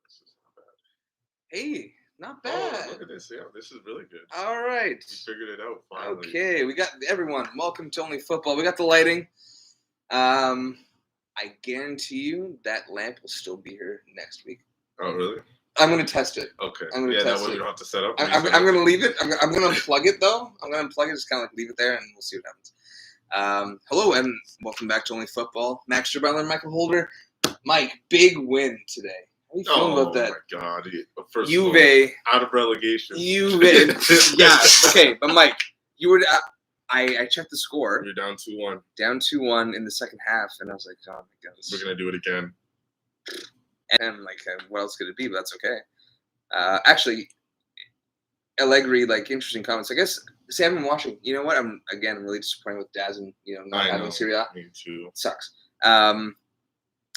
This is not bad. Hey, not Oh, bad. look at this. Yeah, this is really good. All right. We figured it out finally. Okay, we got everyone. Welcome to Only Football. We got the lighting. I guarantee you that lamp will still be here next week. Oh, really? I'm going to test it. Okay. I'm going to Yeah, that test way it. we don't have to set up. I'm going to leave it. I'm going to unplug it, though. I'm going to unplug it, just kind of like leave it there, and we'll see what happens. Hello, and welcome back to Only Football. Max Butler, Michael Holder. Mike, big win today. How are you feeling about that? Oh, my God. First Juve. of all, out of relegation. Juve. Yeah, okay, but Mike, you were... I checked the score. You're down 2-1. Down 2-1 in the second half, and I was like, oh, my goodness. We're going to do it again. And I'm like, what else could it be? But that's okay. Actually, Allegri, interesting comments. I guess, see, I've been watching. You know what? I'm really disappointed with Daz and, not having Serie A. Me too. It sucks.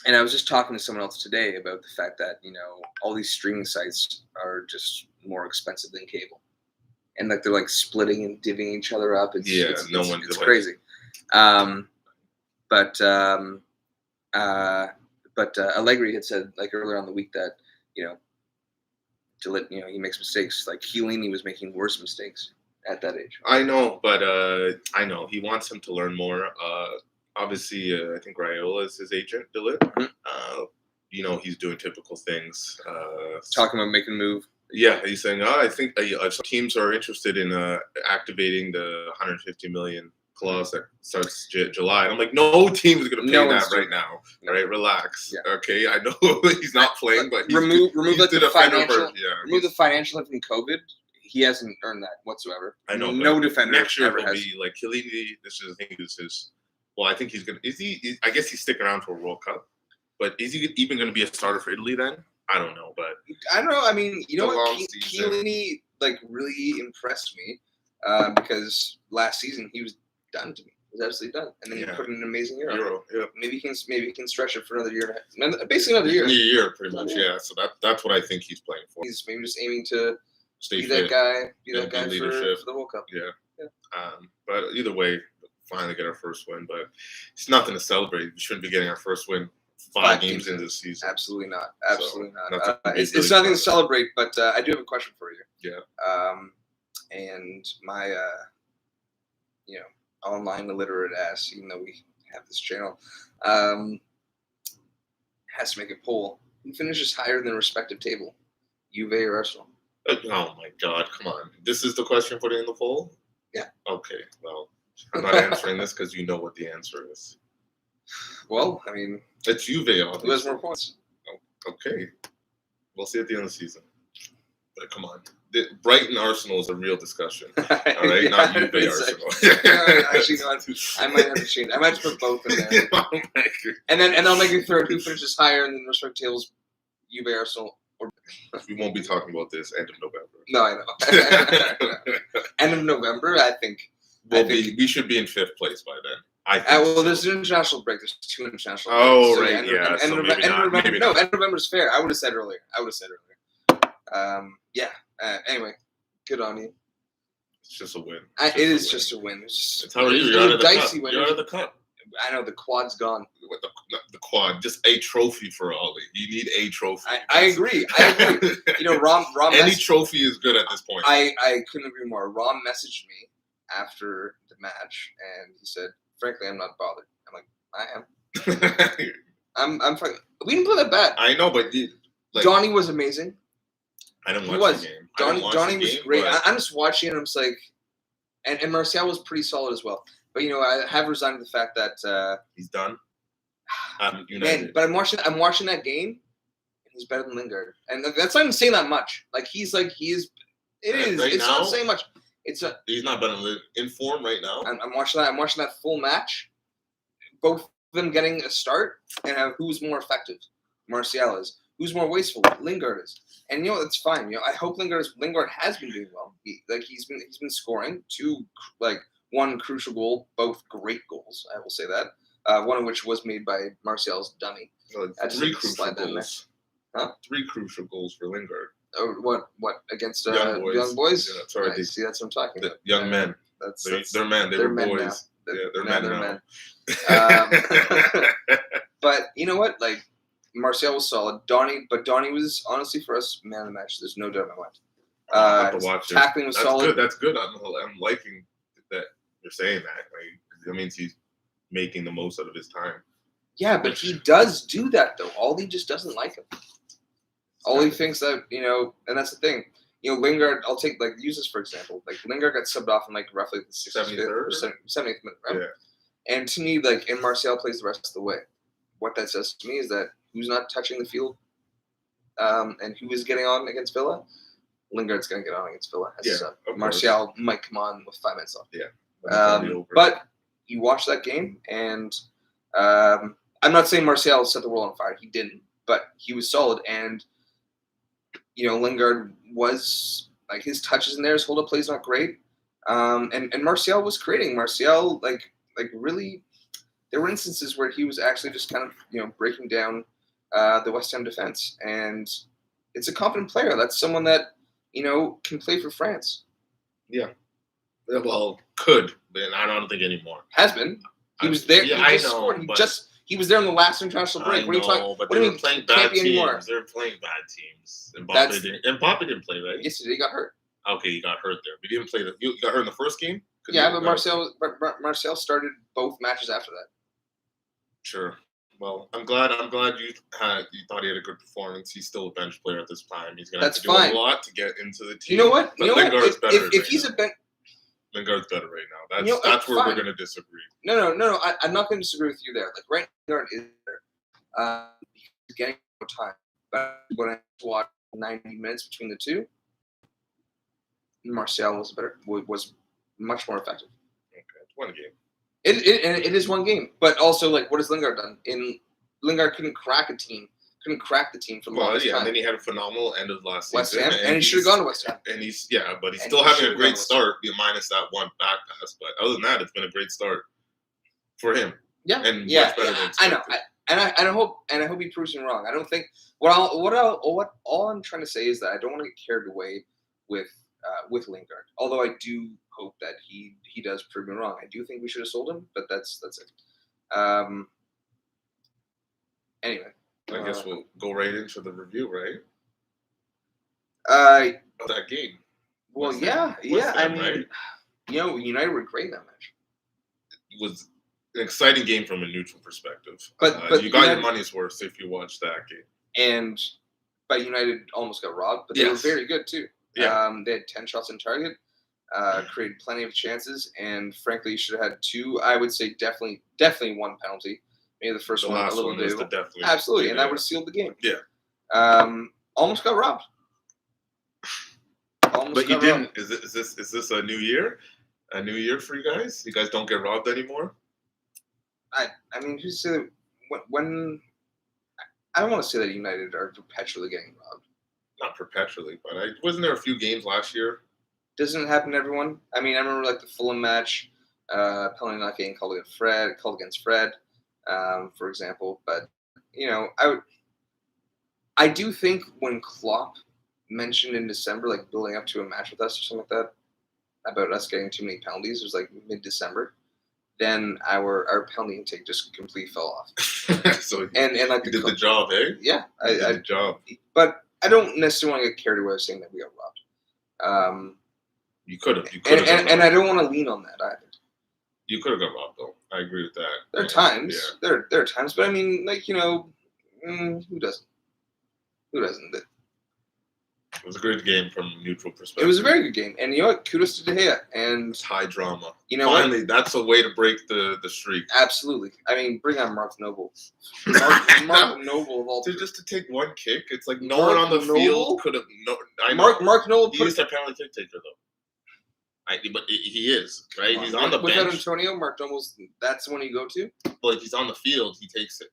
And I was just talking to someone else today about the fact that, all these streaming sites are just more expensive than cable. And, they're, splitting and divvying each other up. It's crazy. But Allegri had said, earlier on the week that, he makes mistakes. Chiellini was making worse mistakes at that age. I know, but he wants him to learn more. Obviously, I think Raiola is his agent, Delit. Mm-hmm. He's doing typical things. Talking about making a move. Yeah, he's saying, I think some teams are interested in activating the 150 million clause that starts July. And I'm like, no team is going to pay that right now. All right, relax. Yeah. Okay, I know he's not playing, but remove the financial from COVID. He hasn't earned that whatsoever. I know. No defender next year ever will has. Be like Chiellini. This is. Well, I think he's gonna. Is he? I guess he's sticking around for a World Cup. But is he even going to be a starter for Italy then? I don't know. But I don't know. I mean, you know what? Chiellini really impressed me because last season he was done to me. He was absolutely done, and then he put in an amazing Euro. Yeah. Maybe he can stretch it for another year. Basically another year. A year, pretty much. Yeah. So that's what I think he's playing for. He's maybe just aiming to stay be fit, that guy. Be that guy leadership for the World Cup. Yeah. But either way, finally get our first win. But it's nothing to celebrate. We shouldn't be getting our first win 5 games into the season. Absolutely not. Absolutely not. It's nothing to celebrate. But I do have a question for you. Yeah. And my online illiterate ass, even though we have this channel, has to make a poll. Who finishes higher than the respective table? Juve or Arsenal? Oh my God, come on. This is the question put in the poll? Yeah. Okay, well, I'm not answering this because you know what the answer is. Well, I mean... It's Juve, obviously. Who has more points? Okay. We'll see at the end of the season. But come on. Brighton Arsenal is a real discussion. All right? Not Juve Arsenal. Actually, no, I might have to change. I might have to put both in there. And then I'll make a third. Who finishes higher in the respective tables? Juve Arsenal. We won't be talking about this end of November. No, I know. End of November, I think. We should be in 5th place by then. Well, there's an international break. There's 2 international breaks. Oh, right, yeah. End of November is fair. I would have said earlier. Anyway, good on you. It's just a win. It is just a win. It's how are you? You're out of the cup. You're out of the cup. I know, the quad's gone. The quad, just a trophy for Ollie. You need a trophy. I agree. Rom any trophy is good at this point. I couldn't agree more. Rom messaged me after the match, and he said, frankly, I'm not bothered. I'm like, I am. I'm fine. We didn't play that bad. I know, but Donnie was amazing. I didn't watch the game. Donnie was great. I'm just watching it, and I'm just like, and Martial was pretty solid as well. But I have resigned to the fact that he's done. Man, but I'm watching that game, and he's better than Lingard, and that's not even saying that much. He is. It's not saying much. He's not better in form right now. I'm watching that. I'm watching that full match. Both of them getting a start, and who's more effective? Martial is. Who's more wasteful? Lingard is. And that's fine. I hope Lingard has been doing well. He's been scoring 2 one crucial goal, both great goals. I will say that. One of which was made by Martial's dummy. 3 crucial goals. Huh? 3 crucial goals for Lingard. Oh, what against young boys? Yeah, sorry, see, that's what I'm talking about. Young men. They're men. They're men boys. They're men now. But you know what? Martial was solid. Donnie was honestly for us man of the match. There's no doubt in my mind. I'll have to watch it. Tackling was That's solid. good. That's good. I'm liking that you're saying that. Like, that means he's making the most out of his time. Yeah, but he does do that though. Ollie just doesn't like him. Ollie thinks that, and that's the thing. Lingard, I'll take, use this for example. Like, Lingard got subbed off in, roughly the 70th minute, right? Yeah. And to me, and Martial plays the rest of the way. What that says to me is that who's not touching the field and who is getting on against Villa, Lingard's going to get on against Villa as a sub. Martial might come on with 5 minutes left. Yeah. But you watch that game, and I'm not saying Martial set the world on fire. He didn't. But he was solid, and Lingard was his touches in there, his hold-up play is not great, and Martial was creating. Martial really, there were instances where he was actually just kind of breaking down the West Ham defense, and it's a confident player. That's someone that can play for France. Yeah, well, could, but I don't think anymore. Has been. He was there. Yeah, he just scored. He was there in the last international break. What are you talking? But what they do you were mean? playing Can't bad be anymore. teams. They were playing bad teams. Mbappe didn't play, right? Yes, he did. He got hurt. Okay, he got hurt there. But he didn't play. You got hurt in the first game? Yeah, but Martial started both matches after that. Sure. Well, I'm glad you thought he had a good performance. He's still a bench player at this time. He's gonna have to do a lot to get into the team. You know what? Lingard's better. If he's a bench. Lingard's better right now. That's where we're going to disagree. No. I'm not going to disagree with you there. Right, Lingard is there. He's getting more time. But when I watched 90 minutes between the two, Martial was much more effective. Okay, it's one game. It is one game, but also what has Lingard done? Lingard couldn't crack the team for the longest time. And then he had a phenomenal end of last West season. Ham, and he should have gone to West Ham. And he's still having a great start, minus that one back pass. But other than that, it's been a great start for him. Yeah, and much better than I know. I hope he proves me wrong. I don't think all I'm trying to say is that I don't want to get carried away with Lingard. Although I do hope that he does prove me wrong. I do think we should have sold him, but that's it. Anyway. I guess we'll go right into the review, right? Of that game. Well, yeah. I mean, right? United were great in that match. It was an exciting game from a neutral perspective. But you got your money's worth if you watched that game. But United almost got robbed, but they were very good too. Yeah. They had 10 shots on target, created plenty of chances, and frankly, should have had two. I would say definitely one penalty. Maybe the first one a little bit. Absolutely, and that would have sealed the game. Yeah. Almost got robbed. But you didn't. Robbed. Is this a new year? A new year for you guys? You guys don't get robbed anymore? I mean, who said when? I don't want to say that United are perpetually getting robbed. Not perpetually, but wasn't there a few games last year? Doesn't it happen to everyone? I mean, I remember the Fulham match, penalty not getting called against Fred. For example, but I do think when Klopp mentioned in December, building up to a match with us or something like that, about us getting too many penalties, it was mid-December. Then our penalty intake just completely fell off. So you did the job, eh? Yeah, I did the job. But I don't necessarily want to get carried away saying that we got robbed. You could have. And I don't want to lean on that either. You could have got robbed, though. I agree with that. There are times. Yeah. There are times, but I mean, who doesn't? Who doesn't? It was a great game from a neutral perspective. It was a very good game, and you know what? Kudos to De Gea. And it's high drama. Finally, that's a way to break the streak. Absolutely. I mean, bring on Mark Noble. Mark Noble of all. Just to take one kick, it's no one on the field could have. Mark Noble. He's a penalty kick taker, though. But he is, right? He's on the bench. Without Antonio, Mark Noble's, that's the one you go to? But if he's on the field, he takes it,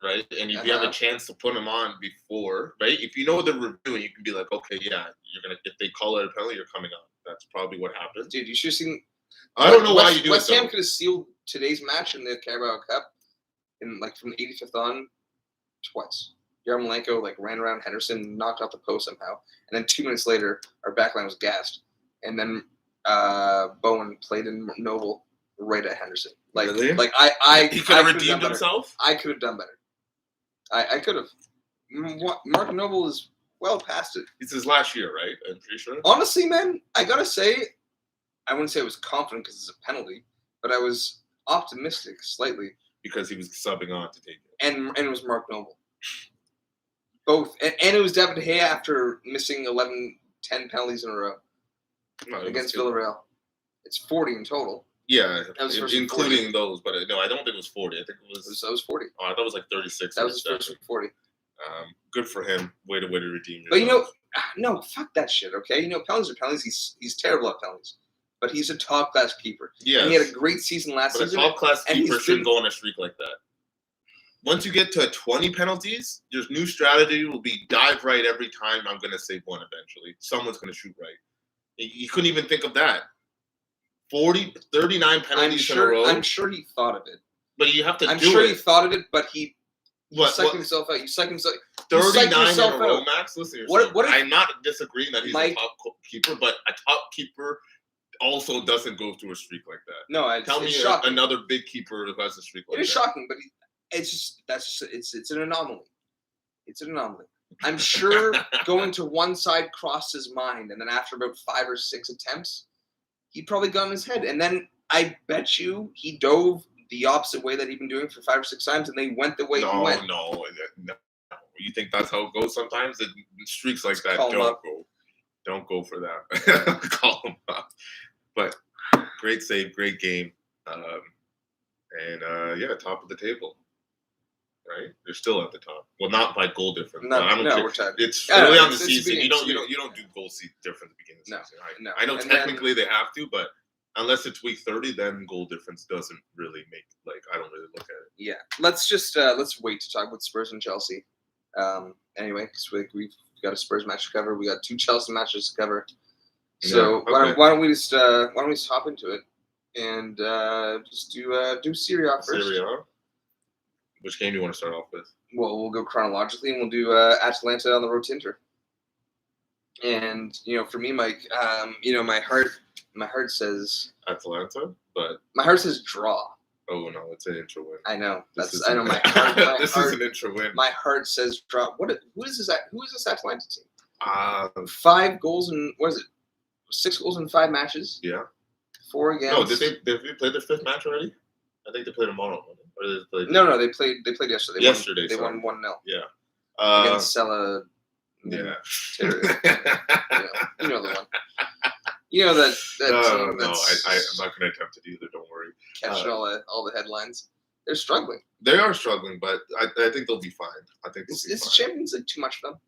right? And if you have a chance to put him on before, right? If you know the review, you can be like, okay, yeah, you're going to, if they call it a penalty, you're coming on. That's probably what happened. Dude, you should have seen. I don't know why you do West Ham could have sealed today's match in the Carabao Cup from the 85th on twice. Yarmolenko ran around Henderson, knocked off the post somehow. And then 2 minutes later, our backline was gassed. And then Bowen played in Noble right at Henderson. Really? I he could have redeemed himself. I could have done better. I could have. Mark Noble is well past it. It's his last year, right? I'm pretty sure. Honestly, man, I gotta say, I wouldn't say I was confident because it's a penalty, but I was optimistic slightly. Because he was subbing on to take it. And it was Mark Noble. Both. And it was David De Gea after missing 10 penalties in a row against Villarreal. It's 40 in total. Yeah, that was including those. But no, I don't think it was 40. I think it was... That was 40. Oh, I thought it was like 36. That was his first 40. Good for him. Way to redeem yourself. But, you know, no, fuck that shit, okay? You know, penalties are penalties. He's terrible at penalties. But he's a top-class keeper. Yeah. And he had a great season last season. But a top-class keeper shouldn't go on a streak like that. Once you get to 20 penalties, your new strategy will be dive right every time. I'm going to save one eventually. Someone's going to shoot right. You couldn't even think of that. 39 penalties in a row. I'm sure he thought of it. But you have to I'm sure he thought of it, but he psyched himself out. You psyched himself. 39 in a row, Max. Listen, I'm not disagreeing that he's a top keeper, but a top keeper also doesn't go through a streak like that. No, tell me another big keeper who has a streak like that. It is shocking, but it's an anomaly. It's an anomaly. I'm sure going to one side crossed his mind, and then after about 5 or 6 attempts, he probably got in his head, and then I bet you he dove the opposite way that he'd been doing for 5 or 6 times, and they went the way he went. No. You think that's how it goes sometimes? The streaks like that don't go for that. Call him up. But great save, great game. Top of the table. Right? They're still at the top. Well, not by goal difference. No, we're tied. It's early on the season. You don't do goal difference at the beginning of the season. Right? No. I know technically they have to, but unless it's week 30, then goal difference doesn't really make I don't really look at it. Yeah. Let's just let's wait to talk about Spurs and Chelsea. Anyway, because we've got a Spurs match to cover. We got 2 Chelsea matches to cover. So why don't we just hop into it and just do Serie A first. Serie A? Which game do you want to start off with? Well, we'll go chronologically, and we'll do Atalanta on the road to Inter. And for me, Mike, my heart says Atalanta, but my heart says draw. Oh no, it's an Inter win. I know. I know. My heart. This is an Inter win. My heart says draw. Who is this Atalanta team? 5 goals in 6 goals in 5 matches. Yeah. 4 against. No, did they play their 5th match already? I think they played tomorrow. Or did they play? No, they played yesterday. They won 1-0. Yeah. Against Sella. Yeah. You know the one. You know that team. No, I'm not going to attempt it either. Don't worry. Catching all the headlines. They're struggling. They are struggling, but I think they'll be fine. I think they'll be fine. Is the Champions League too much for them?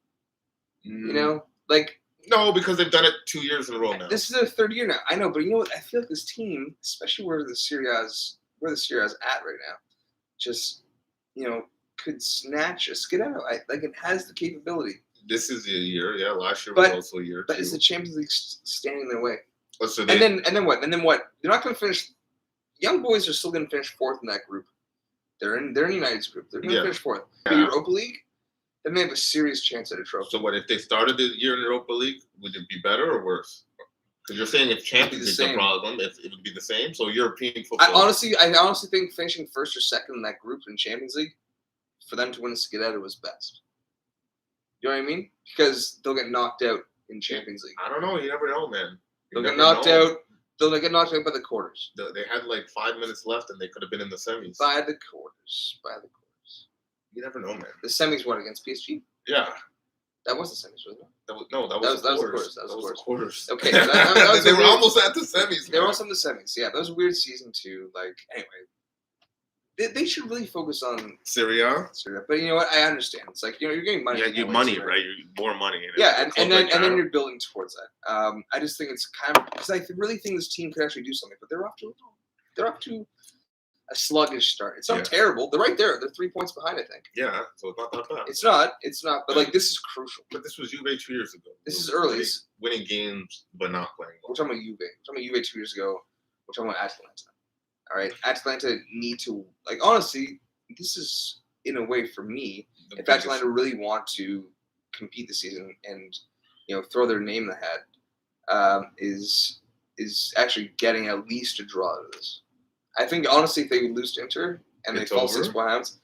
No, because they've done it 2 years in a row now. This is their 3rd year now. I know, but you know what? I feel like this team, especially where the Serie A's at right now, just could snatch a Scudetto. It has the capability. This is a year, yeah. Last year was also a year. But is the Champions League standing in their way? So and then what? They're not going to finish. Young boys are still going to finish 4th in that group. They're in United's group. They're going to finish 4th. Yeah. Europa League, then they have a serious chance at a trophy. So what if they started the year in Europa League? Would it be better or worse? Because you're saying if Champions League is the problem, it would be the same. So European football. I honestly think finishing 1st or 2nd in that group in Champions League, for them to win a Scudetto was best. You know what I mean? Because they'll get knocked out in Champions League. I don't know. You never know, man. They'll get knocked out. They'll get knocked out by the quarters. They had 5 minutes left, and they could have been in the semis. By the quarters. You never know, man. The semis, what, against PSG? Yeah. That was the semis, wasn't it? That was the quarters. Okay. They were almost at the semis. They were almost in the semis. Yeah, that was a weird season too. Anyway, they should really focus on Serie A. But you know what? I understand. It's you're getting money. Yeah, you money, right? You're more money. Yeah, and then you're building towards that. I just think it's kind of because I really think this team could actually do something, but they're off to a sluggish start. It's not terrible. They're right there. They're 3 points behind, I think. Yeah, so it's not that bad. It's not. But this is crucial. But this was Juve 2 years ago. This is early. Winning games, but not playing well. We're talking about Juve. We're talking about Juve 2 years ago. We're talking about Atalanta. All right, Atalanta need to honestly. This is in a way for me. If Atalanta really want to compete this season and throw their name in the hat, is actually getting at least a draw out of this. I think honestly, if they would lose to Inter and they fall 6 points,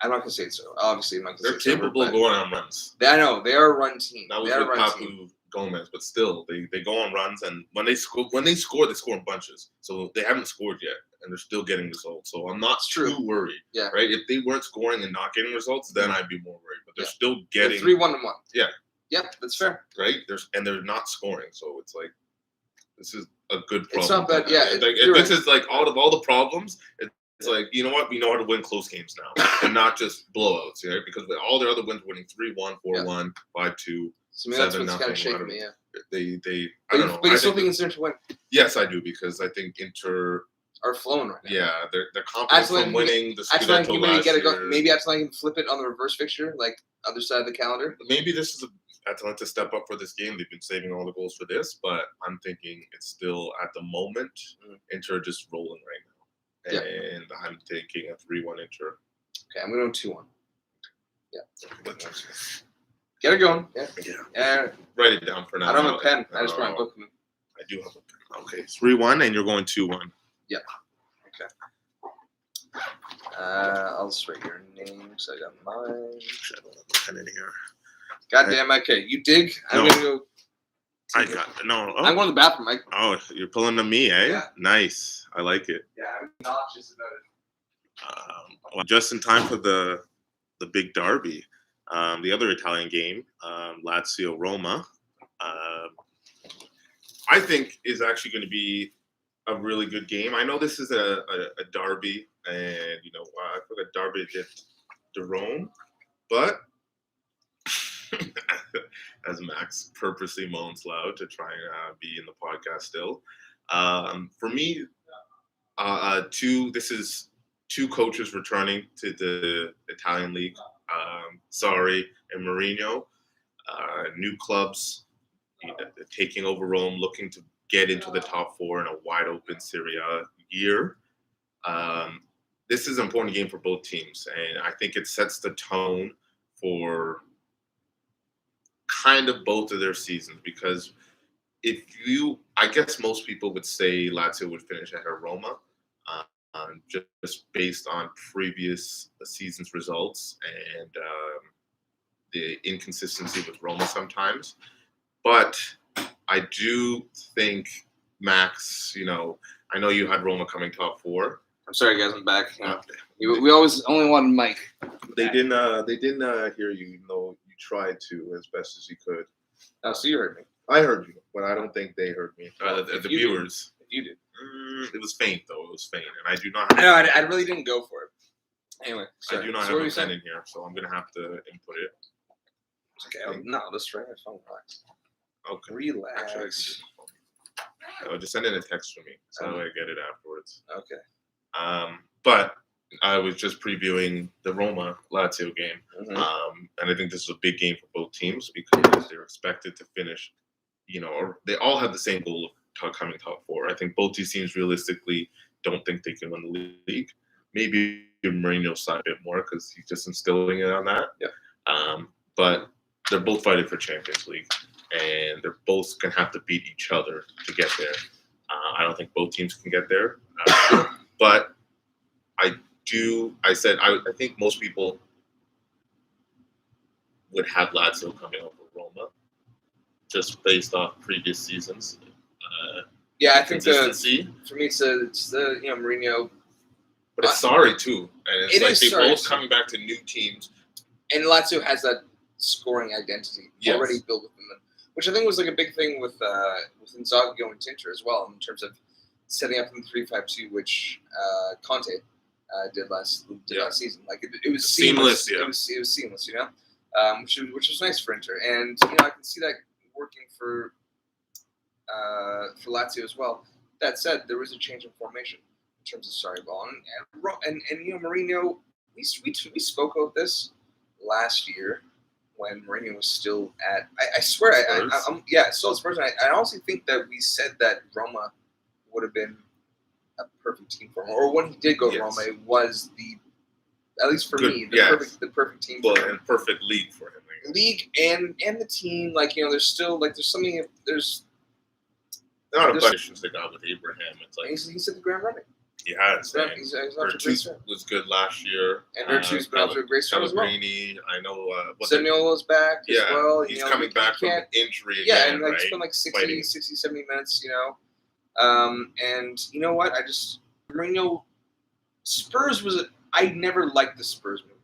I'm not gonna say it so. Obviously, I'm not gonna They're say capable of going on runs. I know they are a run team. That was they are with a run Papu team. Gomez, but still, they go on runs, and when they score, they score in bunches. So they haven't scored yet, and they're still getting results. So I'm not too worried. Yeah. Right. If they weren't scoring and not getting results, then I'd be more worried. But they're still getting 3-1-1. Yeah. Yep, that's fair. Right. They're not scoring, so it's like this is a good problem. It's not bad. Yeah. This is like out of all the problems. It's like, you know what? We know how to win close games now, and not just blowouts, right? Because with all their other wins, winning 3-1, 4-1, 5-2. So maybe that's what's kind of shaking me. They I don't know. But you still think Inter to win? Yes, I do, because I think Inter are flowing right now. Yeah, they're confident from winning the Scudetto last year. Maybe Atalanta can flip it on the reverse fixture, like other side of the calendar. Maybe this is Atalanta step up for this game. They've been saving all the goals for this, but I'm thinking it's still at the moment Inter just rolling right now. And I'm taking a 3-1 Inter. Okay, I'm going to go 2-1. Yeah. Get it going. Yeah. Write it down for now. I don't have a pen. I just brought my book with me. I do have a pen. Okay, 3-1, and you're going 2-1. Yeah. Okay. I'll just write your name, so I got mine. I don't have a pen in here. Goddamn, okay. You dig? I'm going to go. I got no. Oh. I'm going to the bathroom, Mike. Oh, you're pulling to me, eh? Yeah. Nice. I like it. Yeah, I'm nauseous about it. Well, just in time for the big derby, the other Italian game, Lazio Roma. I think is actually going to be a really good game. I know this is a derby, and I feel like derby against the Rome, but. As Max purposely moans loud to try and be in the podcast still. For me, this is two coaches returning to the Italian league. Sarri and Mourinho, new clubs taking over Rome, looking to get into the top four in a wide open Serie A year. This is an important game for both teams, and I think it sets the tone for kind of both of their seasons, because I guess most people would say Lazio would finish ahead of Roma, just based on previous season's results and the inconsistency with Roma sometimes. But I do think, Max, I know you had Roma coming top four. I'm sorry, guys, I'm back. We always only wanted Mike. They didn't hear you, even though you tried to as best as you could. Oh, so you heard me. I heard you, but I don't think they heard me. The viewers. You did. It was faint, though. It was faint, and I do not. I really didn't go for it. Anyway, sorry. I do not have a pen in here, so I'm gonna have to input it. Okay. No, let's try my phone. Relax. Okay. Relax. Actually, just send in a text for me, so I get it afterwards. Okay. But I was just previewing the Roma Lazio game, and I think this is a big game for both teams because they're expected to finish. Or they all have the same goal of coming top four. I think both these teams realistically don't think they can win the league. Maybe Mourinho's side a bit more because he's just instilling it on that. Yeah. But they're both fighting for Champions League, and they're both gonna have to beat each other to get there. I don't think both teams can get there, but I think most people would have Lazio coming over Roma, just based off previous seasons. I think consistency. For me, it's the Mourinho. But it's Sarri too, and it's they're both coming back to new teams. And Lazio has that scoring identity already built within them, which I think was like a big thing with Inzaghi going to Inter as well, in terms of setting up in the 3-5-2, which Conte did last season. Like it was seamless. It was seamless, which was nice for Inter, and I can see that working for Lazio as well. That said, there was a change in formation in terms of Sarri ball, and Mourinho. We spoke about this last year when Mourinho was still at. I swear, still at Spurs. I honestly think that we said that Roma would have been a perfect team for him, or when he did go to Roma, it was at least for me, the perfect team for him. And perfect league for him. League and the team, there's still there's something. There's not a bunch of they got with Abraham. It's like he's hit the ground running. He has. He's off to a great start. Was good last year. And Virtue's been off to a great start as well. Pellegrini, I know. Semiola's back as well. He's coming back from injury again, yeah, and like right? it's been like 60, 70 minutes, and you know what? Mourinho, Spurs I never liked the Spurs move,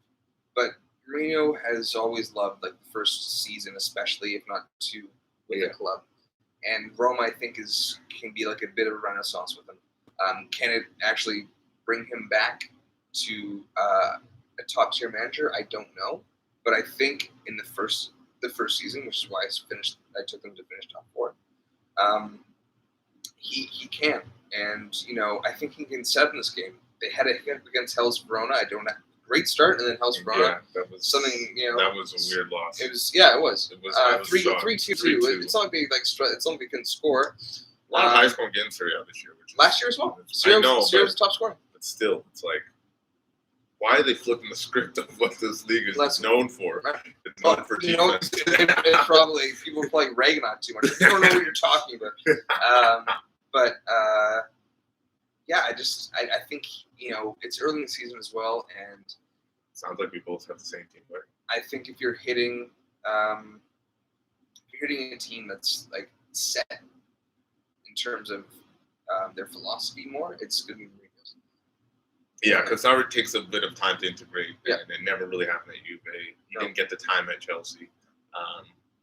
but Mourinho has always loved like the first season, especially if not two, with the club. And Roma, I think, can be like a bit of a renaissance with him. Can it actually bring him back to a top tier manager? I don't know, but I think in the first season, which is why I took them to finish top 4. He can, and I think he can set up in this game. They had a hit against Hellas Verona. I don't know. Great start, and then Hellas Verona. Yeah, that was something. That was a weird loss. It was. Yeah, it was. It was 3-2. It's not like they it's not like they couldn't score. A lot of high scoring games for Real this year. Last year as well. I know, Syria was top scorer. But still, it's like, why are they flipping the script of what this league is known for? It's known for defense. It's probably people are playing Reagan on too much. You don't know what you're talking about. Yeah, I think it's early in the season as well, and sounds like we both have the same team, right? I think if you're hitting a team that's like set in terms of their philosophy more, it's going to be Mourinho's. Yeah, because now it takes a bit of time to integrate, yeah. And it never really happened at Juve. You didn't get the time at Chelsea.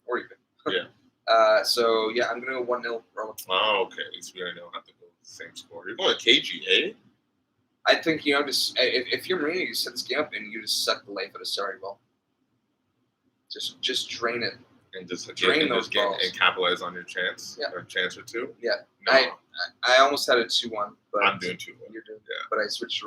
Or even. Yeah. So, yeah, I'm going to go 1-0 Roma. Oh, okay. At least we don't have to go with the same score. You're going KG, eh? I think, just if you're Mourinho, you set this game up and you just suck the life out of Sarri ball. Just drain it. And just drain those balls. And capitalize on your chance. Yeah. Or a chance or two. Yeah. No. I almost had a 2-1, but I'm doing 2-1. You're doing, yeah. But I switched.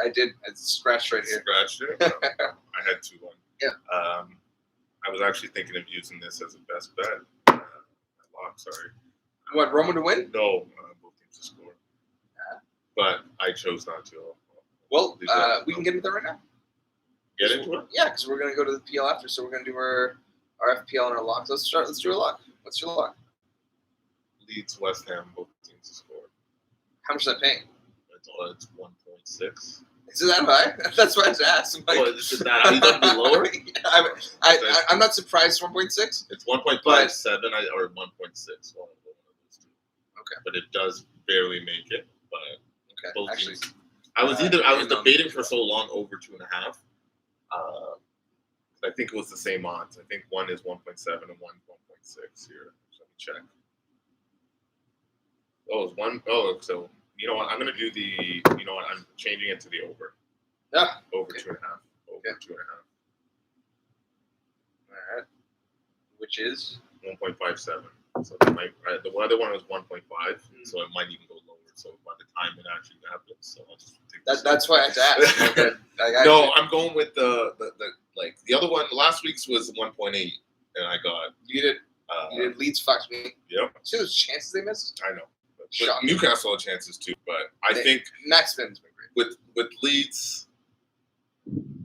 I did. I scratched right here. Scratched it. I had 2-1. Yeah. I was actually thinking of using this as a best bet. Lock, sorry. What, Roma to win? No, both teams to score. But I chose not to. Well, we can get into that right now. Get into it? Yeah, because we're going to go to the PL after, so we're going to do our FPL and our locks. Let's do a lock. What's your lock? Leeds, West Ham, both teams to score. How much is that paying? It's 1.6. Is it that high? That's what I was asking. Like, is it that? Are you going to be lower? I'm not surprised. 1.6. It's 1.57 or 1.6. One of those two. Okay. But it does barely make it. But okay. Both Actually, teams. I was debating for so long over 2.5. I think it was the same odds. I think one is 1.7 and one 1.6 here. So let me check. Oh, it's one. Oh, so you know what? I'm gonna do the. You know what? I'm changing it to the over. Yeah. Over 2.5. Over 2.5. All right. Which is 1.57. So that might. The other one was 1.5. So it might even go lower. So by the time it actually happens, so I'll just take that's why I had to ask. No, I'm going with the other one. Last week's was 1.8, and I got. You did Leeds fucked me. Yep. See those chances they missed? I know. But Newcastle had chances too, but I think Max Finn's been great. With Leeds.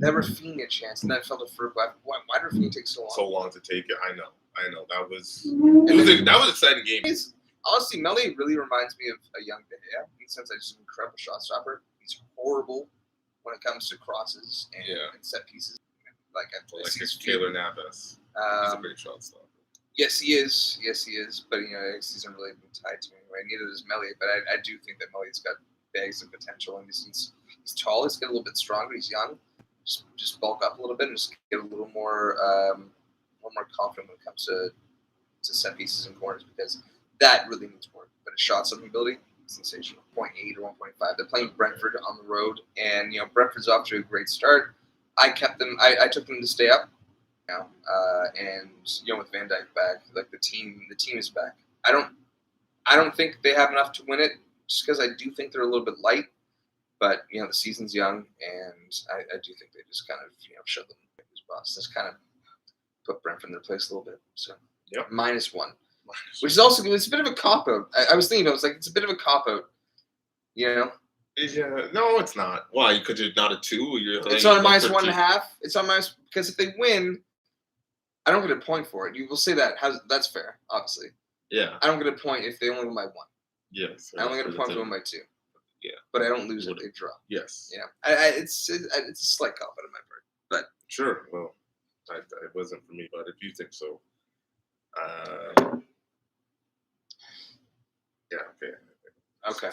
That Rafinha chance, and that fell to Ferg. Why did Rafinha take so long? So long to take it. I know. That was an exciting game. Honestly, Melly really reminds me of a young De Gea in the sense that he's an incredible shot stopper. He's horrible when it comes to crosses and set pieces. Like Keylor Navas. He's a great shot stopper. Yes, he is. But he hasn't really been tied to me anyway. Neither does Melly. But I do think that Melly's got bags of potential, and he's tall. He's got a little bit stronger. He's young. Just bulk up a little bit and just get a little more confident when it comes to set pieces and corners, because that really needs work. But his shot stopping ability, sensational. 0.8 or 1.5. They're playing Brentford on the road, and Brentford's off to a great start. I kept them. I took them to stay up. And with Van Dijk back, like the team is back. I don't think they have enough to win it, just because I do think they're a little bit light. But the season's young, and I do think they just kind of shut them his bus. Just kind of put Brentford in their place a little bit. So -1, which is also it's a bit of a cop out. I was thinking, it's a bit of a cop out. Yeah, no, it's not. Why? Because you're not a 2. It's on -1.5. It's on minus because if they win, I don't get a point for it. You will say that. That's fair, obviously. Yeah. I don't get a point if they only win by 1. Yes. I only get a point if they win by 2. Yeah. But I don't lose if they draw. Yes. Yeah. It's a slight cop out of my part. But sure. Well, it wasn't for me, but if you think so, yeah. Okay. Okay.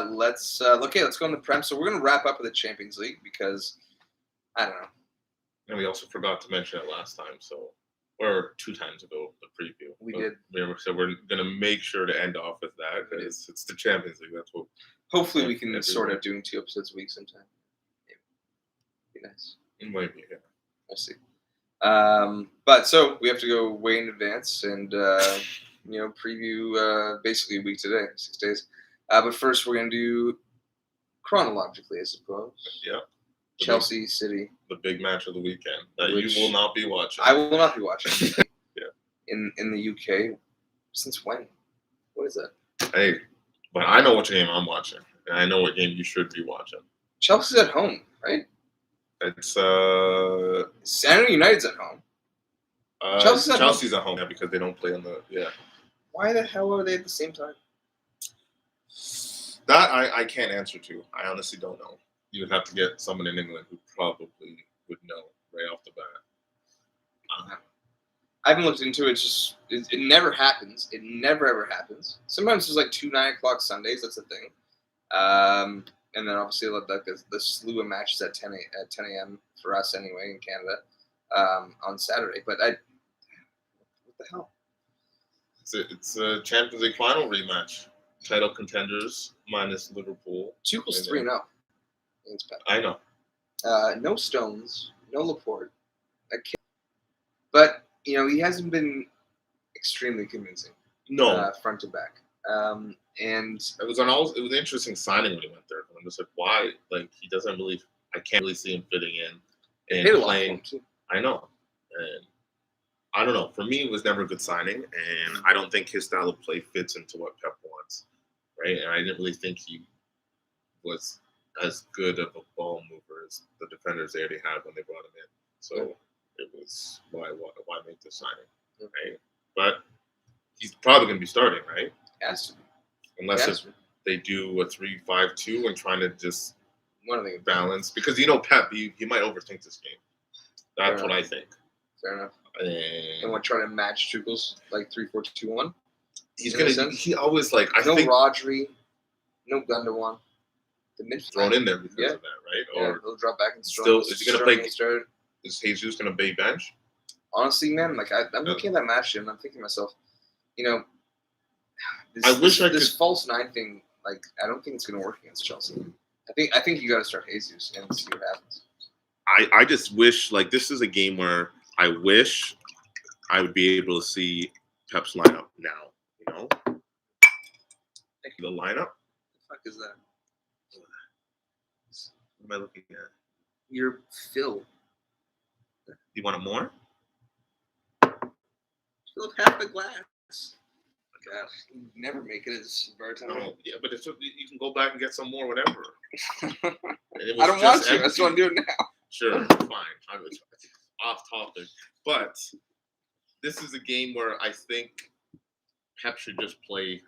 Let's go on the Prem. So we're gonna wrap up with the Champions League because I don't know. And we also forgot to mention it last time, or 2 times ago, the preview. We did. So we're gonna make sure to end off with that because it's the Champions League. That's what. Hopefully, we can sort out doing 2 episodes a week sometime. Yeah. Be nice. Maybe. Yeah. We'll see. But so we have to go way in advance and preview basically a week today, 6 days. But first, we're gonna do chronologically, I suppose. Yeah. Chelsea City. The big match of the weekend that you will not be watching. I will not be watching. Yeah. In the UK. Since when? What is that? Hey, but I know what game I'm watching, and I know what game you should be watching. Chelsea's at home, right? It's Sanity United's at home. Chelsea's at home, yeah, because they don't play on the Why the hell are they at the same time? That I can't answer to. I honestly don't know. You would have to get someone in England who probably would know right off the bat. I haven't looked into it. It never happens. It never ever happens. Sometimes there's like 2 9:00 Sundays. That's the thing. And then obviously the slew of matches at 10 a.m. for us anyway in Canada on Saturday. But what the hell? It's a Champions League final rematch. Title contenders minus Liverpool. Tuchel's 3-0. I know. No Stones, no Laporte. But he hasn't been extremely convincing. No, front to back. And it was it was an interesting signing when he went there. I'm just like, why? Like he doesn't really. I can't really see him fitting in and playing. I know, and I don't know. For me, it was never a good signing, and I don't think his style of play fits into what Pep wants, right? And I didn't really think he was as good of a ball mover as the defenders they already had when they brought him in. So it was why make the signing, right? But he's probably going to be starting, right? Has to be. Unless they do a 3-5-2 and trying to just one of the balance, because Pep, he might overthink this game. That's what I think. Fair enough. And we're trying to match Tuchel's like 3-4-2-1. He's gonna. He always like. I think Rodri, no Gundogan. The midfield thrown in there because of that, right? Or he'll drop back and still is he gonna play? Is Jesus gonna be bench? Honestly, man, like I'm looking at that match and I'm thinking to myself, this false 9 thing. Like I don't think it's gonna work against Chelsea. I think you got to start Jesus and see what happens. I just wish like this is a game where I wish I would be able to see Pep's lineup now. The lineup. The fuck is that? What am I looking at? Your fill. You want it more? Fill up half the glass. God, you never make it as bartender. No, yeah, but you can go back and get some more, whatever. I don't want to. That's what I'm doing now. Sure, fine. I was off topic, but this is a game where I think Pep should just play.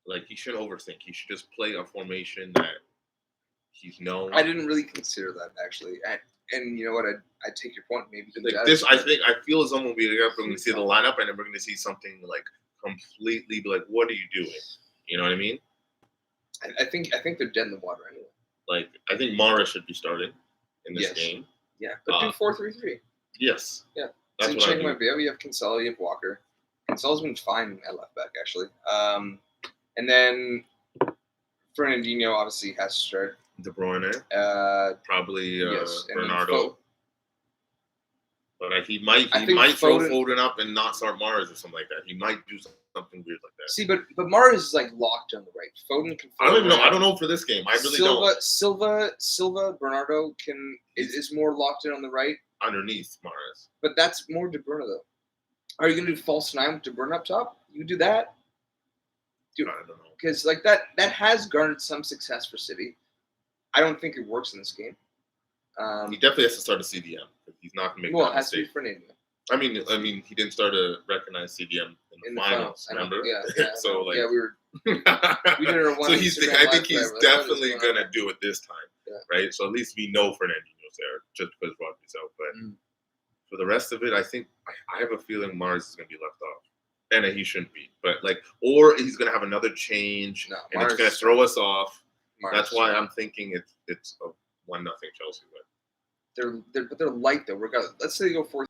Like he shouldn't overthink. He should just play a formation that he's known. I didn't really consider that actually, and you know what? I take your point. Maybe like this. I feel as though we're going to see the lineup, and then we're going to see something like completely be like, "What are you doing?" You know what I mean? I think they're dead in the water anyway. Like I think Mara should be starting in this game. Yeah, but do 4-3-3. Yes. Yeah. That's what I do. You have Cancelo, you have Walker. Cancelo's been fine at left back actually. And then Fernandinho obviously has to start. De Bruyne. Probably Bernardo. But he might throw Foden up and not start Mars or something like that. He might do something weird like that. See, but Mars is like locked on the right. Foden can. I don't even know. I don't know for this game. I really don't. Silva, Bernardo is more locked in on the right. Underneath Mars. But that's more De Bruyne though. Are you gonna do false 9 with De Bruyne up top? You do that. Dude, I don't know. Because like that has garnered some success for City. I don't think it works in this game. He definitely has to start a CDM. He's not going to make that mistake. It has to be Fernandinho. I mean, he didn't start to recognize CDM in the finals. Remember? Yeah. So like, we were We did our one. So Instagram I live think he's forever. That's what definitely is going gonna on. do it this time, Yeah. right? So at least we know Fernandinho's there, just because Rodri's out. But for the rest of it, I think I have a feeling Mars is gonna be left off, and that he shouldn't be. But or he's gonna have another change, No, and Mars, it's gonna throw us off. Mars, That's why I'm thinking it's a 1-0 Chelsea win. They're light though. Regardless, let's say they go 4,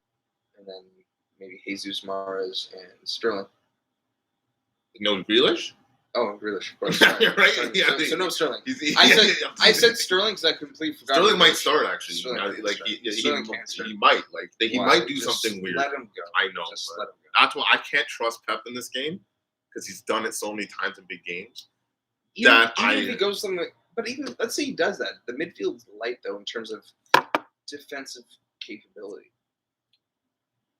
and then maybe Jesus, Mahrez, and Sterling. No Grealish? Oh, and Grealish, of course. Right? So, Yeah. so no Sterling. I I said Sterling because I completely forgot. Sterling might start actually. Sterling He might he might do Just something weird. Let him go. I know. Just But let him go. that's why I can't trust Pep in this game because he's done it so many times in big games. Even if he goes something, but even let's say he does that, the midfield's light though in terms of defensive capability.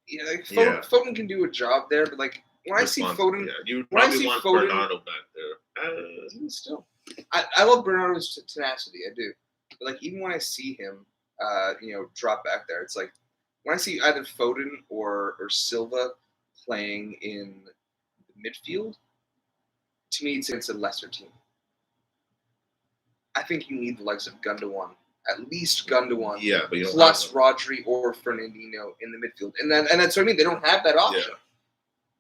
Yeah, Foden can do a job there, but when I see Foden, you when I probably see want Foden- Bernardo back there. even still, I love Bernardo's tenacity. I do, but even when I see him, drop back there, it's like when I see either Foden or Silva playing in the midfield. To me, it's against a lesser team. I think you need the likes of Gundogan, at least Gundogan. Yeah, but you don't plus have Rodri or Fernandinho in the midfield, and that's what I mean. They don't have that option. Yeah.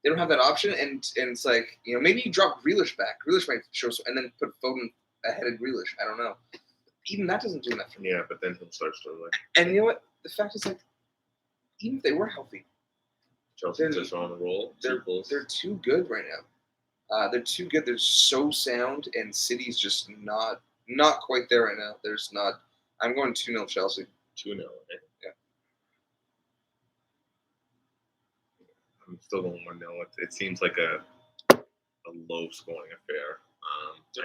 They don't have that option, and it's like maybe you drop Grealish back. Grealish might show, and then put Foden ahead of Grealish. I don't know. Even that doesn't do enough for me. Yeah, but then he'll start struggling. And you know what? The fact is, even if they were healthy, Chelsea's just on a roll. They're too good right now. They're too good. They're so sound, and City's just not quite there right now. There's not. I'm going 2-0 Chelsea. 2-0. Yeah. I'm still going 1-0. It seems like a low scoring affair.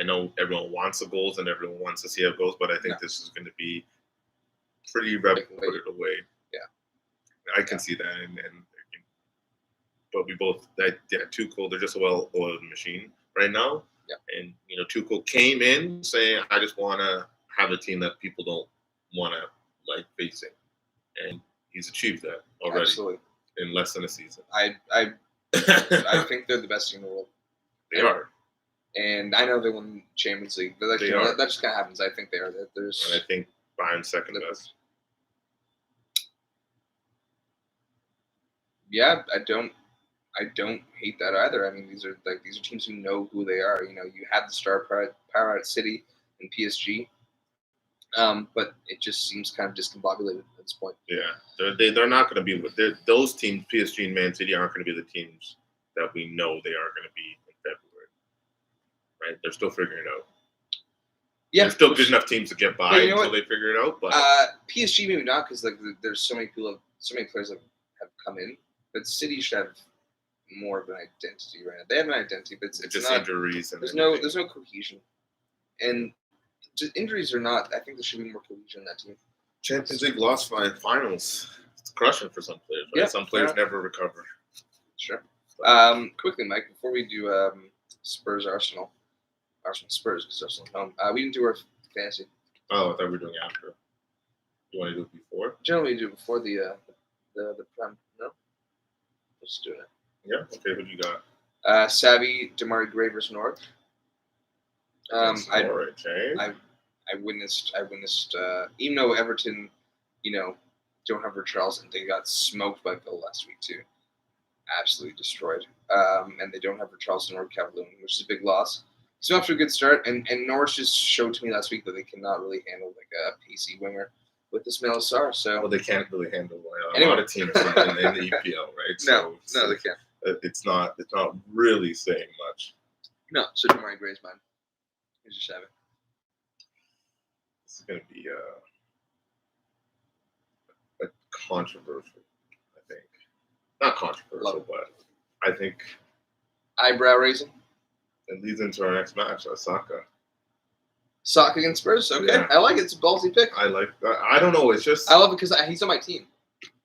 I know everyone wants the goals and everyone wants to see how it goes, but I think this is going to be pretty put it away. Yeah. I can see that, but we both Tuchel, they're just a well-oiled machine right now. Yeah. And Tuchel came in saying, "I just want to have a team that people don't want to like facing," and he's achieved that already. Absolutely. In less than a season. I think they're the best team in the world. They are. And I know they won Champions League, but that just kind of happens. I think they are. And I think Bayern's second best. Yeah, I don't hate that either. I mean, these are teams who know who they are. You have the star power at City and PSG, but it just seems kind of discombobulated at this point. Yeah, they're not going to be those teams. PSG and Man City aren't going to be the teams that we know they are going to be in February. Right? They're still figuring it out. Yeah, there's still good enough teams to get by until they figure it out. But PSG maybe not because there's so many players that have come in. But City should have more of an identity right now. They have an identity, but it's just not, injuries. And there's no cohesion, and just injuries or not, I think there should be more cohesion in that team. Champions League lost 5 finals. It's crushing for some players. Right? Yeah, some players never recover. Sure. Quickly, Mike, before we do Spurs Arsenal Spurs because Arsenal home. We didn't do our fantasy. Oh, I thought we were doing after. You want to do it before? Generally, we do it before the prem. No, let's do it. Yeah. Okay. Who do you got? Savvy, Damari Gray versus Norwich. Norwich, I witnessed. Even though Everton, don't have Richarlison, they got smoked by Bill last week too. Absolutely destroyed. And they don't have Richarlison or Calvert-Lewin, which is a big loss. So after a good start, and Norwich just showed to me last week that they cannot really handle a pacey winger with Ismail Sarr. So they can't really handle a lot of teams in the EPL, right? No, they can't. It's not really saying much. No, so Damari Gray's mine. Here's your 7. This is going to be a controversial, I think. Not controversial, but I think eyebrow raising. It leads into our next match, Saka. Saka against Spurs. Okay, Yeah. I like it. It's a ballsy pick. I like that. I don't know. It's just I love it because he's on my team.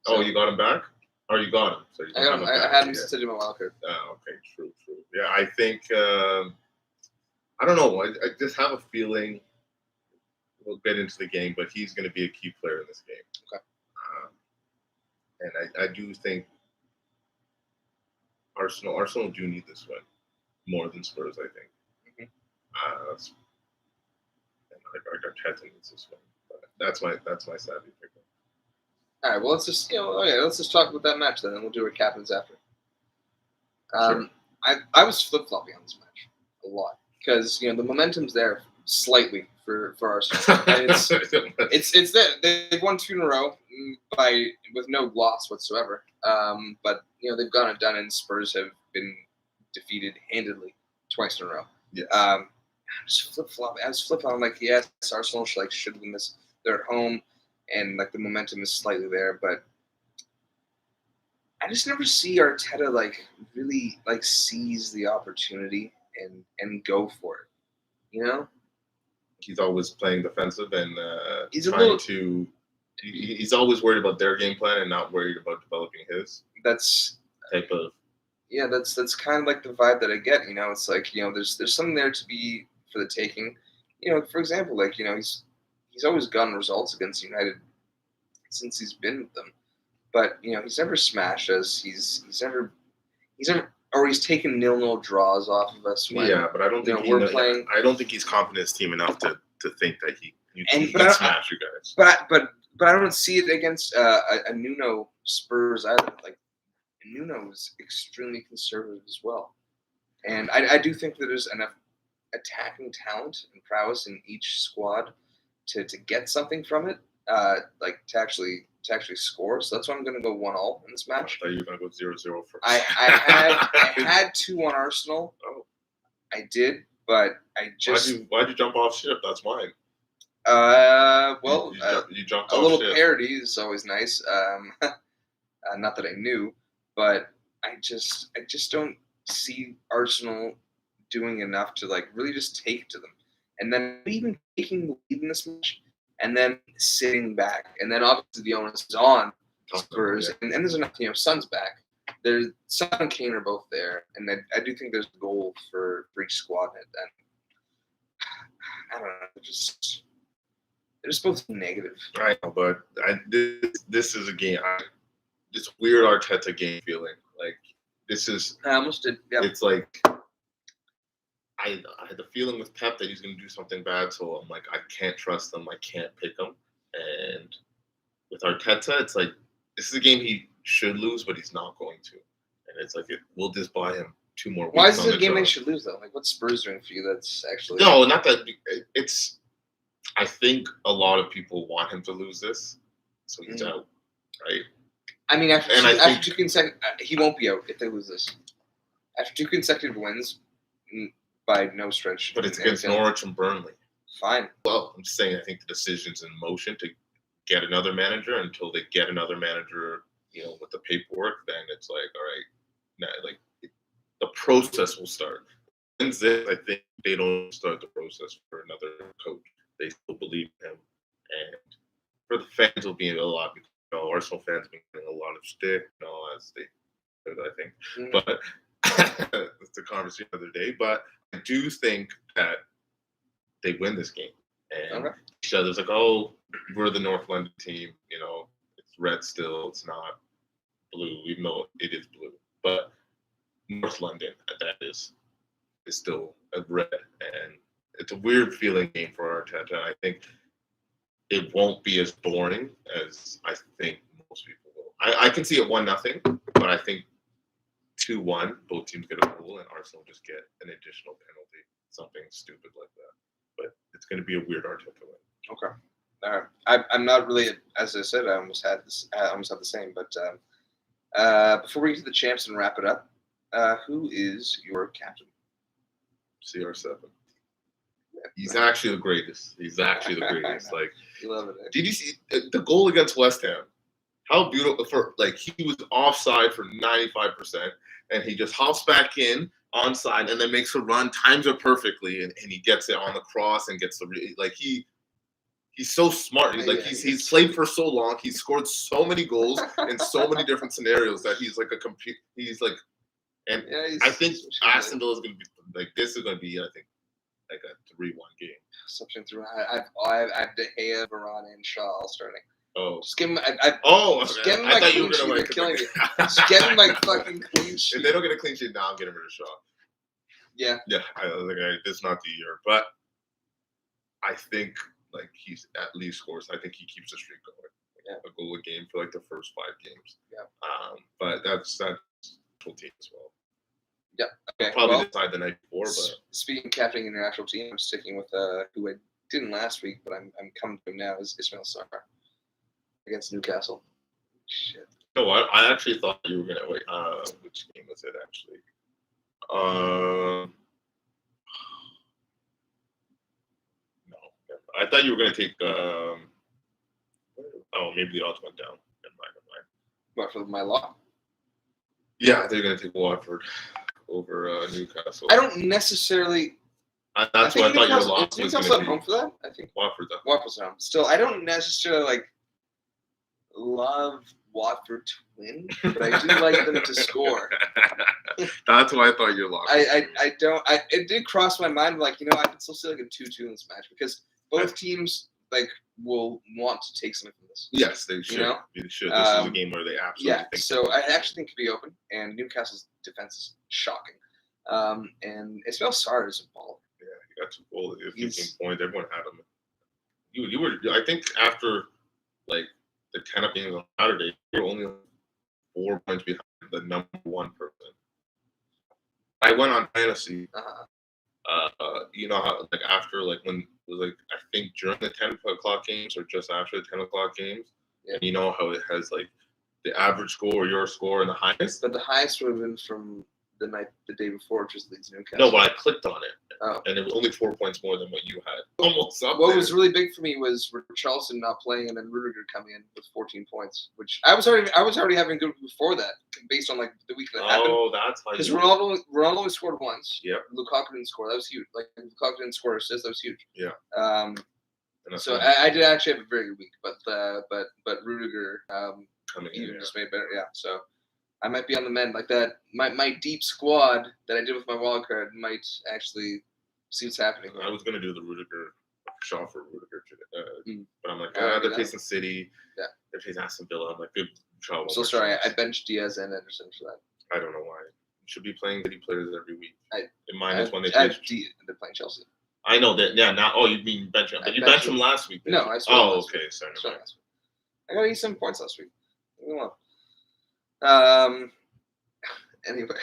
So. Oh, you got him back? Or you got him? So you I got him. I had him since I did my wild card. Oh, okay. True. Yeah, I think I don't know. I just have a feeling we'll get into the game, but he's going to be a key player in this game. Okay. And I do think Arsenal do need this win more than Spurs, I think. I got Arteta needs this one. But that's my savvy pick. All right. Well, let's just let's just talk about that match then, and we'll do our captains after. Sure. I was flip flopping on this match a lot because the momentum's there slightly for Arsenal. And it's there. They've won 2 in a row with no loss whatsoever. But they've gone and done, and Spurs have been defeated handedly twice in a row. Yes. Just flip flop. I was flip flopping like, yes, Arsenal should win this. They're at home, and the momentum is slightly there, but I just never see Arteta really seize the opportunity and go for it. He's always playing defensive and He's he's always worried about their game plan and not worried about developing his. That's type of. Yeah, that's kind of the vibe that I get. It's there's something there to be for the taking. For example, he's always gotten results against United since he's been with them. But he's never smashed us. He's never or he's taken 0-0 draws off of us. When, but I don't think we're playing. I don't think he's confident in his team enough to think that he can smash you guys. But I don't see it against a Nuno Spurs either. Nuno is extremely conservative as well, and I do think that there's enough attacking talent and prowess in each squad to get something from it, to actually score. So that's why I'm going to go 1-1 in this match. I thought you were going to go 0-0 first. I had 2 on Arsenal. Oh, I did, but I just why'd you jump off ship? That's mine. Well, you jumped a off little ship. parody is always nice. Not that I knew, but I just don't see Arsenal doing enough to really just take to them, and then even taking the lead in this match, and then sitting back, and then obviously the onus is on Spurs, and there's enough. Son's back. There's Son and Kane are both there, and I do think there's a goal for each squad, and I don't know, they're just both negative. I know, but this is a game. This weird Arteta game feeling. This is. I almost did. Yeah. It's I had the feeling with Pep that he's going to do something bad, so I'm I can't trust him. I can't pick him. And with Arteta, it's this is a game he should lose, but he's not going to. And it's we'll just buy him 2 more weeks. Why is this a game they should lose though? What's Spurs doing for you? That's actually no, not that. It's. I think a lot of people want him to lose this, so he's out, right? I mean, after 2 consecutive, he won't be out if they lose this. After 2 consecutive wins, by no stretch. But it's against Norwich and Burnley. Fine. Well, I'm just saying I think the decision's in motion to get another manager. Until they get another manager, with the paperwork, then it's all right, now, the process will start. And I think they don't start the process for another coach. They still believe in him. And for the fans, it'll be a lot. Arsenal fans have been getting a lot of shtick, as they did, I think. Mm-hmm. But it's a conversation the other day. But I do think that they win this game. And each other's we're the North London team. It's red still. It's not blue, even though it is blue. But North London, that is still a red. And it's a weird feeling game for Arteta. I think it won't be as boring as I think most people will. I can see it 1-0, but I think 2-1, both teams get a goal, and Arsenal just get an additional penalty, something stupid like that. But it's going to be a weird Arteta win. Okay. All right. I'm not really, as I said, I almost had the same. But before we get to the champs and wrap it up, who is your captain? CR7. He's actually the greatest. You love it. Did you see the goal against West Ham? How beautiful! He was offside for 95%, and he just hops back in onside, and then makes a run, times it perfectly, and he gets it on the cross and gets the he's so smart. He's played for so long. He's scored so many goals in so many different scenarios that he's I think Aston Villa is going to be this is going to be a 3-1 game. Something through. I have De Gea, Varane, and Shaw all starting. Oh, just give him. Just give him my clean sheet. They're killing me. Just give him my fucking clean sheet. If they don't get a clean sheet now, I'm getting rid of Shaw. Yeah. Yeah, it's not the year, but I think like he's at least scores. I think he keeps the streak going. Yeah. A goal a game for like the first 5 games. Yeah. But that's national team as well. Yeah. Okay. Probably decide the night before, but speaking of captaining international team, I'm sticking with who I didn't last week, but I'm coming to him now is Ismail Sarr against Newcastle. Shit. no, I actually thought you were gonna wait. Which game was it actually? No, I thought you were gonna take. Oh, maybe the odds went down. Never mind. What for my lock? Yeah, they're gonna take Watford over Newcastle. I don't necessarily. That's what I thought your lock was Newcastle gonna at be. home for that. I think Watford's at home. Watford's at home. Still, I don't necessarily love Watford to win, but I do like them to score. That's why I thought your lock. I don't. It did cross my mind, I can still see a 2-2 in this match because both teams will want to take something from this. Yes, they should. They should. This is a game where they absolutely think. So I actually think it could be open, and Newcastle's defense is shocking. And Ismail Sarr is a baller. Yeah, he got 2 goals. 15 points. Everyone had him. You were. I think after the 10 up games on Saturday, you were only 4 points behind the number 1 person. I went on fantasy. You know how after when it was I think during the 10 o'clock games or just after the 10 o'clock games, and you know how it has the average score, your score, and the highest. But the highest would have been from the day before, which was Leeds Newcastle. No, but I clicked on it, and it was only 4 points more than what you had. Almost up What there. was really big for me was Richarlison not playing, and then Rudiger coming in with 14 points, which I was already having good before that, based on the week that happened. Oh, that's how. Because Ronaldo only scored once. Yeah. Lukaku didn't score. That was huge. Lukaku didn't score assists. That was huge. Yeah. So I did actually have a very good week, but Rudiger coming even just made better. Yeah. So I might be on the mend like that. My deep squad that I did with my wild card might actually see what's happening. I was gonna do the Rudiger shot for Rudiger today, but I'm they're facing City. Yeah. They're facing Aston Villa. I'm good shot. So sorry, I benched Diaz and Anderson for that. I don't know why. You should be playing City players every week. In when they play. they're playing Chelsea. I know that. Yeah. Now, you mean bench him? But you benched him last week. No, I. Oh, okay. Sorry. I got 87 points last week. Well, anyway,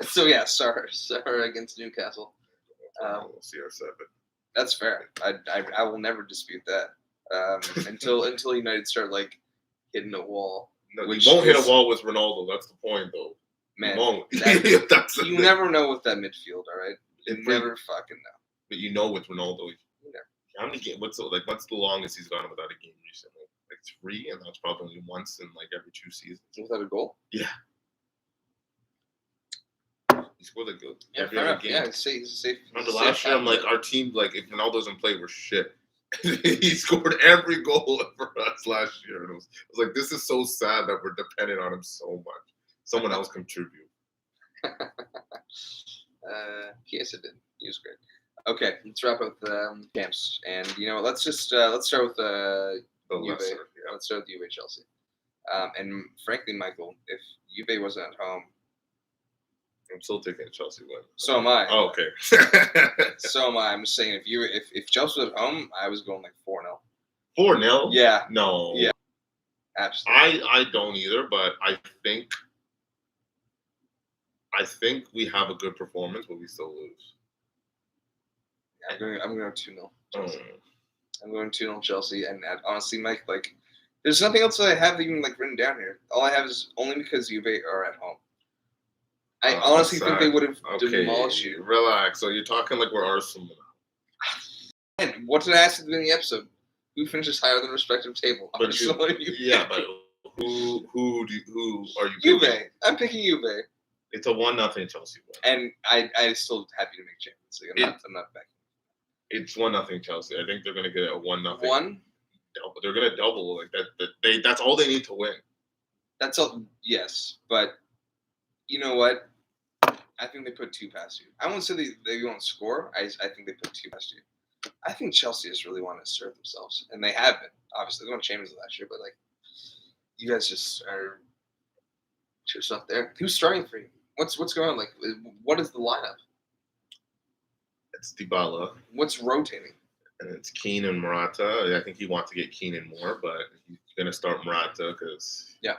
so yeah, Sarr against Newcastle. We'll see our 7. That's fair. I will never dispute that until United start hitting a wall. No, you won't hit a wall with Ronaldo. That's the point, though. Man, you won't. You never know with that midfield. All right, you never fucking know. But you know with Ronaldo, how many games? What's the longest he's gone without a game recently? 3, and that's probably once in every 2 seasons. Without a goal? Yeah. He scored a goal every other game. Yeah, he's safe. Remember last year, our team, if Ronaldo doesn't play, we're shit. He scored every goal for us last year, and it was this is so sad that we're dependent on him so much. Someone else contribute. Yes, it did. He was great. Okay, let's wrap up the camps, and let's start with Juve. Yeah. Let's start with Juve Chelsea. And frankly, Michael, if Juve wasn't at home, I'm still taking a Chelsea win. So am I. Oh, okay. So am I. I'm just saying, if Chelsea was at home, I was going 4-0. 4-0? Yeah. No. Yeah. Absolutely. I don't either, but I think we have a good performance, but we still lose. I'm going 2-0. Chelsea. I'm going 2-0 Chelsea, and honestly, Mike, there's nothing else that I have even written down here. All I have is only because Juve are at home. I honestly think they would have demolished you. Relax. So you're talking we're Arsenal. And what did I ask at the beginning of the episode? Who finishes higher than the respective table? But yeah, but who are you? Juve. Picking? I'm picking Juve. It's a 1-0 Chelsea win. And I still happy to make Champions League. I'm not backing. It's 1-0 Chelsea. I think they're going to get a 1-0. One? They're going to double that. That's all they need to win. That's all. Yes, but you know what? I think they put 2 past you. I won't say they won't score. I think they put 2 past you. I think Chelsea just really want to assert themselves, and they have been. Obviously, they won Champions League last year, but you guys just are just not there. Who's starting for you? What's going on? What is the lineup? It's Dybala. What's rotating? And it's Keane and Morata. I think he wants to get Keane in more, but he's going to start Morata because, and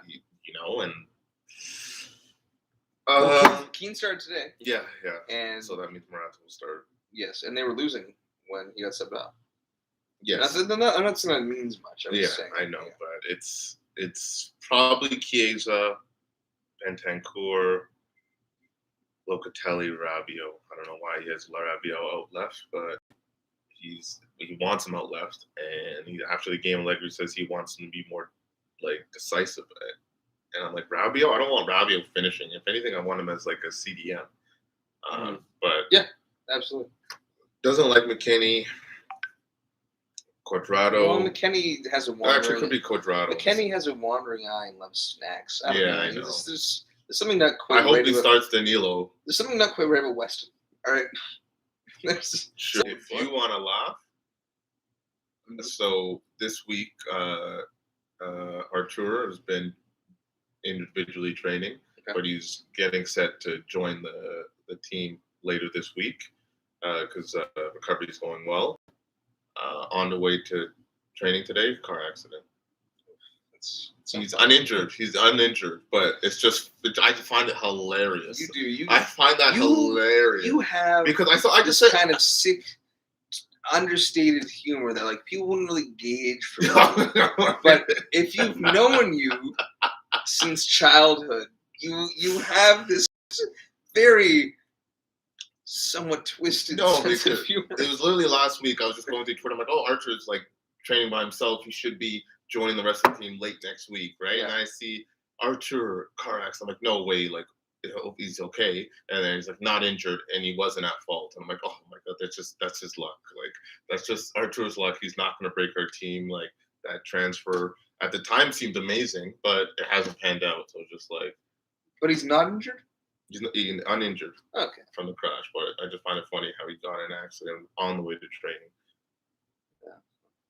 Keane started today. Yeah. And so that means Morata will start. Yes, and they were losing when he got subbed out. Yes. I'm not saying that means much. I'm just saying, I know, but it's probably Chiesa, Bentancur, Locatelli, Rabiot. I don't know why he has Rabiot out left, but he wants him out left, and after the game, Allegri says he wants him to be more like decisive. And I'm like, Rabiot? I don't want Rabiot finishing. If anything, I want him as like a CDM. But yeah, absolutely. Doesn't like McKennie. Quadrado. Well, McKennie has a wandering. Actually, it could be Quadrado. McKennie has a wandering eye and loves snacks. I know. There's something not quite. I hope he starts Danilo. There's something not quite right about Weston. All right. Sure. If you want to laugh, so this week, Artur has been individually training, but he's getting set to join the team later this week because recovery is going well. On the way to training today, car accident. He's uninjured. He's uninjured, but it's just I find it hilarious. I find that hilarious. You have because I just said kind of sick, understated humor that like people wouldn't really gauge from you. But if you've known you since childhood, you have this very somewhat twisted sense of humor. It was literally last week. I was just going through Twitter. I'm like, oh, Archer's like training by himself. He should be joining the rest of the team late next week, right? Yeah. And I see Archer car accident. I'm like, no way, like he's okay. And then he's like not injured, and he wasn't at fault. And I'm like, oh my god, that's his luck. Like that's just Archer's luck. He's not going to break our team. Like that transfer at the time seemed amazing, but it hasn't panned out. So just like, but he's not injured. He's uninjured from the crash, but I just find it funny how he got in an accident on the way to training. Yeah,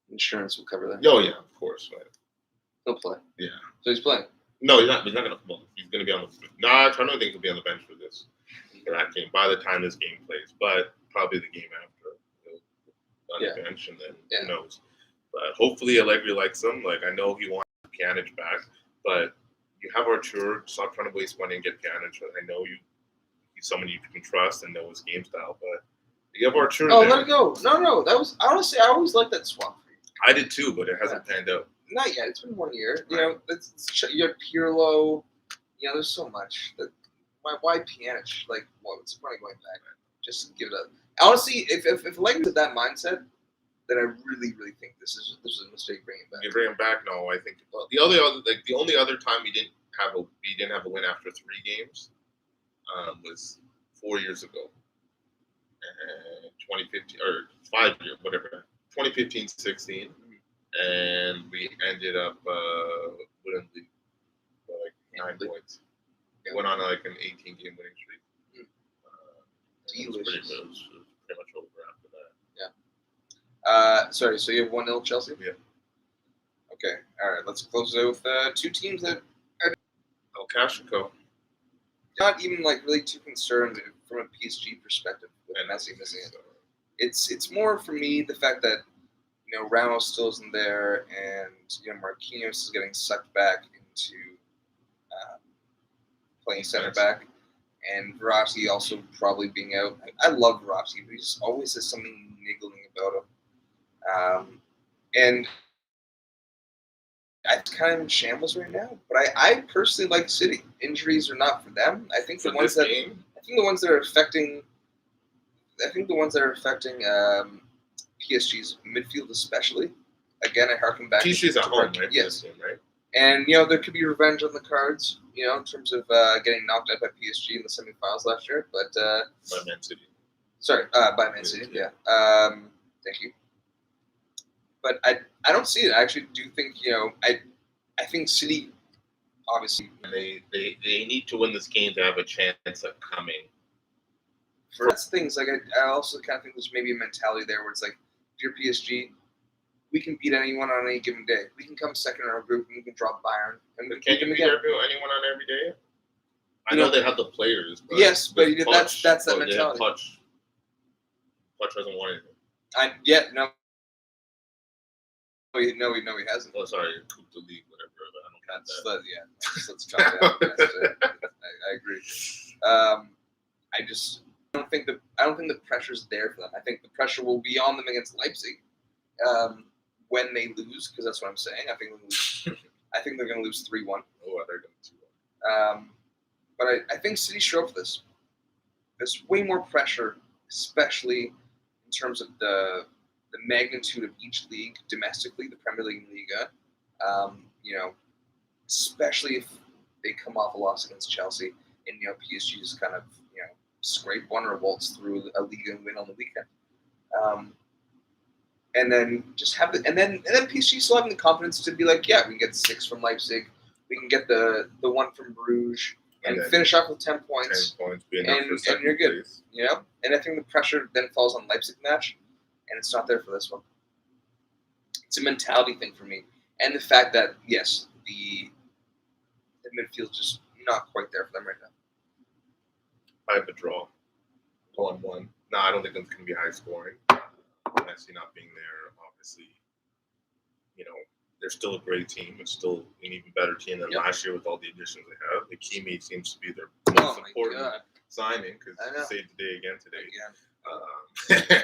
insurance will cover that. Oh yeah, of course. Right. He'll play. Yeah. So he's playing. No, he's not going to. Well, he's going to be on the. I don't think he'll be on the bench for that game. By the time this game plays, but probably the game after, on the bench, and then who knows. But hopefully Allegri likes him. Like I know he wants Pjanic back, but. You have Artur, stop trying to waste money and get Pjanic. I know he's someone you can trust and know his game style, but you have Artur. Oh, let it go. No. That was honestly, I always liked that swap for you. I did too, but it hasn't panned out. Not yet. It's been 1 year. Right. You have Pirlo. There's so much. Why Pjanic? Like, what's the point of going back? Just give it up. Honestly, if Allegri's at that mindset, then I really, really think this is a mistake bringing him back. You bring him back? No, I think the only other time he didn't have a win after 3 games was 4 years ago, 2015 or 5 years, whatever, 2015-16, and we ended up winning the like 9 points. We went on like an 18-game winning streak. It was pretty much over after that. Yeah. Sorry, so you have 1-0 Chelsea? Yeah. Okay, all right, let's close it out with 2 teams that are El Clasico. Not even like really too concerned from a PSG perspective with Messi missing it. It's more for me the fact that Ramos still isn't there, and Marquinhos is getting sucked back into playing center back, and Verratti also probably being out. I love Verratti, but he just always has something niggling about him. And it's kind of in shambles right now. But I personally like City. Injuries are not for them. I think the ones that are affecting PSG's midfield especially. Again, I harken back. PSG's at home, right? Yes, right. And there could be revenge on the cards. In terms of getting knocked out by PSG in the semifinals last year. But by Man City. Sorry, by Man City. Yeah. Thank you. But I don't see it. I actually do think I think City obviously they need to win this game to have a chance of coming. For things like I also kind of think there's maybe a mentality there where it's like if you're PSG, we can beat anyone on any given day. We can come second in our group and we can drop Bayern and we can beat them beat anyone on every day. I know they have the players. But yes, but that's that mentality. Potter hasn't won anything. No, he hasn't. Oh, sorry, Coupe de League, whatever. I don't count that. Let's try that. I agree. I don't think the pressure's there for them. I think the pressure will be on them against Leipzig when they lose, because that's what I'm saying. I think they're going to lose 3-1. Oh, they're going to 2-1. But I think City show up for this. There's way more pressure, especially in terms of the magnitude of each league domestically, the Premier League and Liga. Especially if they come off a loss against Chelsea and PSG's kind of scrape one or waltz through a league and win on the weekend. And then just have and then PSG still having the confidence to be like, yeah, we can get 6 from Leipzig, we can get the 1 from Bruges, and finish off with 10 points. 10 points, be enough for and you're good. Place. And I think the pressure then falls on Leipzig match, and it's not there for this one. It's a mentality thing for me, and the fact that yes, the midfield's just not quite there for them right now. I have a draw, 1-1. No, I don't think it's going to be high scoring. Messi not being there, obviously, they're still a great team. It's still an even better team than last year with all the additions they have. Hakimi seems to be their most important signing because he saved the day again today.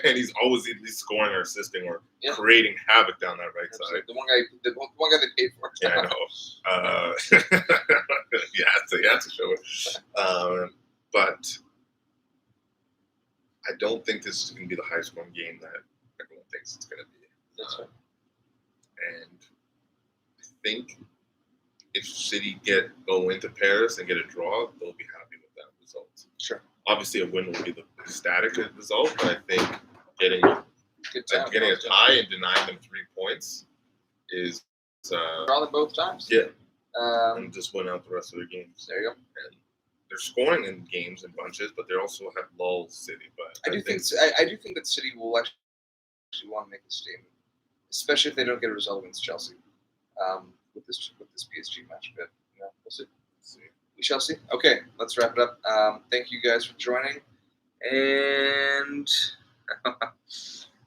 And he's always at least scoring or assisting or creating havoc down that right side. The one guy they paid for. Yeah, I know. You have to show it. But I don't think this is going to be the high-scoring game that everyone thinks it's going to be. That's right. And I think if City go into Paris and get a draw, they'll be happy with that result. Sure. Obviously, a win will be the ecstatic result, but I think getting a tie and denying them 3 points is draw them both times. Yeah. And just win out the rest of their games. There you go. And they're scoring in games in bunches, but they also have lulls, City. But I do think that City will actually want to make a statement, especially if they don't get a result against Chelsea with this PSG match. But we'll see. We shall see. Okay, let's wrap it up. Thank you guys for joining, and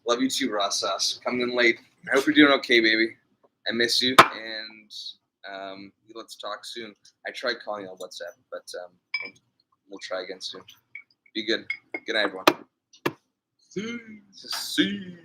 love you too, Ross Sauce. Coming in late. I hope you're doing okay, baby. I miss you, and let's talk soon. I tried calling you on WhatsApp, but we'll try again soon. Be good. Good night, everyone. See.